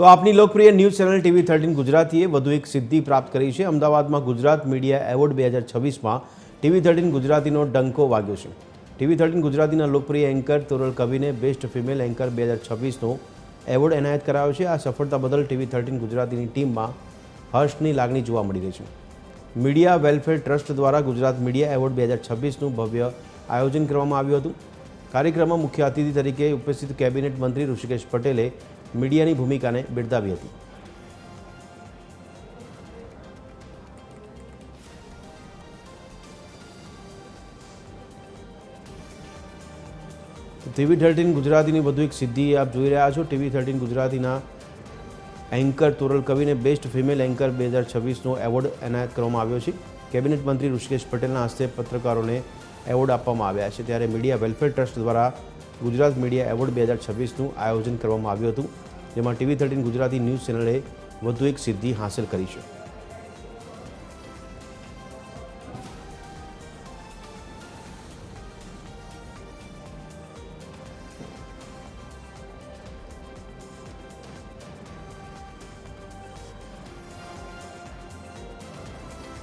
તો આપની લોકપ્રિય ન્યૂઝ ચેનલ TV13 ગુજરાતીએ વધુ એક સિદ્ધિ પ્રાપ્ત કરી છે। અમદાવાદમાં ગુજરાત મીડિયા એવોર્ડ 2026માં TV13 ગુજરાતીનો ડંકો વાગ્યો છે। TV13 ગુજરાતીના લોકપ્રિય એન્કર તોરલ કવિને બેસ્ટ ફિમેલ એન્કર 2026નો એવોર્ડ એનાયત કરાયો છે। આ સફળતા બદલ TV13 ગુજરાતીની ટીમમાં હર્ષની લાગણી જોવા મળી રહી છે। મીડિયા વેલફેર ટ્રસ્ટ દ્વારા ગુજરાત મીડિયા એવોર્ડ 2026નું ભવ્ય આયોજન કરવામાં આવ્યું હતું। કાર્યક્રમમાં મુખ્ય અતિથિ તરીકે ઉપસ્થિત કેબિનેટ મંત્રી ઋષિકેશ પટેલે મીડિયાની ભૂમિકાને બિરદાવી હતી। TV13 ગુજરાતીની વધુ એક સિદ્ધિ આપ જોઈ રહ્યા છો। TV13 ગુજરાતીના એન્કર તોરલ કવિને બેસ્ટ ફિમેલ એન્કર 2026નો એવોર્ડ એનાયત કરવામાં આવ્યો છે। કેબિનેટ મંત્રી ઋષિકેશ પટેલના હસ્તે પત્રકારોને એવોર્ડ આપવામાં આવ્યા છે। ત્યારે મીડિયા વેલફેર ટ્રસ્ટ દ્વારા ગુજરાત મીડિયા એવોર્ડ 2026નું આયોજન કરવામાં આવ્યું હતું, જેમાં TV13 ગુજરાતી ન્યૂઝ ચેનલે વધુ એક સિદ્ધિ હાંસલ કરી છે।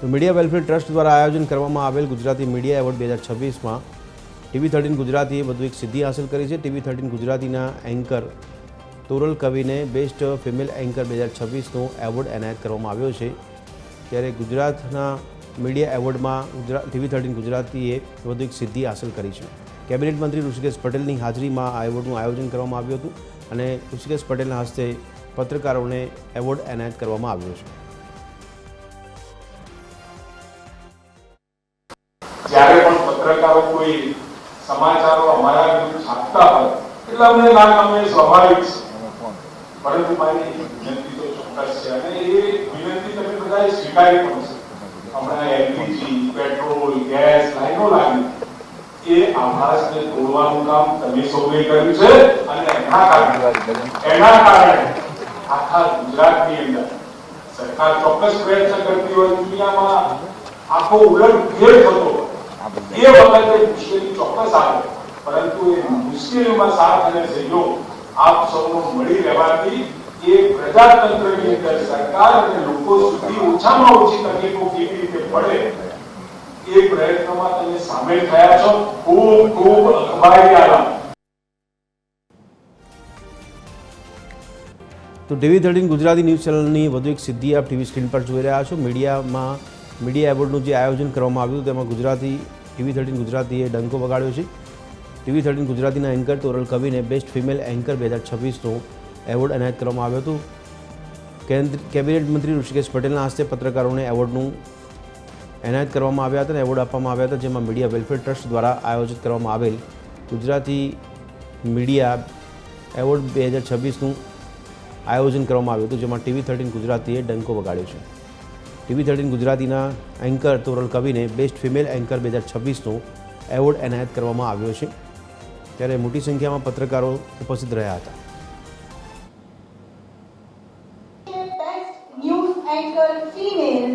તો મીડિયા વેલફેર ટ્રસ્ટ દ્વારા આયોજન કરવામાં આવેલ ગુજરાતી મીડિયા એવોર્ડ 2026માં TV13 ગુજરાતીએ વધુ એક સિદ્ધિ હાંસલ કરી છે। TV13 ગુજરાતીના એન્કર તોરલ કવિને બેસ્ટ ફિમેલ એન્કર 2026નો એવોર્ડ એનાયત કરવામાં આવ્યો છે। ત્યારે ગુજરાતના મીડિયા એવોર્ડમાં TV13 ગુજરાતીએ વધુ એક સિદ્ધિ હાંસલ કરી છે। કેબિનેટ મંત્રી ઋષિકેશ પટેલની હાજરીમાં આ એવોર્ડનું આયોજન કરવામાં આવ્યું હતું અને ઋષિકેશ પટેલના હસ્તે પત્રકારોને એવોર્ડ એનાયત કરવામાં આવ્યો છે। જ્યારે પણ પત્રકારો કોઈ સમાચારો અમારા વિરુદ્ધ છાપતા હોય એટલે અમને ના ગમે, સ્વાભાવિક છે, પરંતુ મારી વિનંતી તો ચોક્કસ છે અને એ વિનંતી તમે બધાએ સ્વીકારી પણ છે। હમણાં એલપીજી, પેટ્રોલ, ગેસ લાઈનો લાગી, એ આભાસને તોડવાનું કામ તમે સૌએ કર્યું છે અને એના કારણે આખા ગુજરાતની અંદર સરકાર ચોક્કસ પ્રયત્ન કરતી હોય, દુનિયામાં આખો ઉલટફેર થતો હોય, એ વખતે મુશ્કેલી ચોક્કસ આવે, પરંતુ એ મુશ્કેલીમાં સાથ અને સહયોગ આપ સૌનો મળી રહેવાથી એ પ્રજાતંત્રની અંદર સરકાર અને લોકો સુધી ઓછામાં ઓછી તકલીફો કેવી રીતે પડે એ પ્રયત્નોમાં તમે સામેલ થયા છો। ખૂબ ખૂબ અખબારી આલમ। તો TV13 ગુજરાતી ન્યૂઝ ચેનલની વધુ એક સિદ્ધિ આપ ટીવી સ્ક્રીન પર જોઈ રહ્યા છો। મીડિયા એવોર્ડનું જે આયોજન કરવામાં આવ્યું તેમાં TV13 ગુજરાતીએ ડંકો વગાડ્યો છે। TV13 ગુજરાતીના એન્કર તોરલ કવિને બેસ્ટ ફિમેલ એન્કર 2026નો એવોર્ડ એનાયત કરવામાં આવ્યો હતો। કેબિનેટ મંત્રી ઋષિકેશ પટેલના હસ્તે પત્રકારોને એવોર્ડનું એનાયત કરવામાં આવ્યા હતા અને એવોર્ડ આપવામાં આવ્યા હતા, જેમાં મીડિયા વેલફેર ટ્રસ્ટ દ્વારા આયોજિત કરવામાં આવેલ ગુજરાતી મીડિયા એવોર્ડ 2026નું આયોજન કરવામાં આવ્યું હતું, જેમાં TV13 ગુજરાતીએ ડંકો વગાડ્યો છે। TV13 ગુજરાતીના એન્કર તોરલ કવિને બેસ્ટ ફિમેલ એન્કર 2026નો એવોર્ડ એનાયત કરવામાં આવ્યો છે। ત્યારે મોટી સંખ્યામાં પત્રકારો ઉપસ્થિત રહ્યા હતા। બેસ્ટ ન્યૂઝ એન્કર ફિમેલ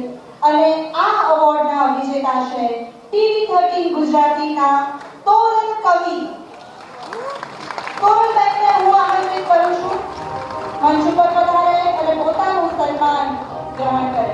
અને આ એવોર્ડના વિજેતા છે TV13 ગુજરાતીના તોરલ કવિ। તોરલ બેનને હું આમંત્રિત કરું છું મંચ ઉપર પધારે અને પોતાનું સન્માન ગ્રહણ કરે।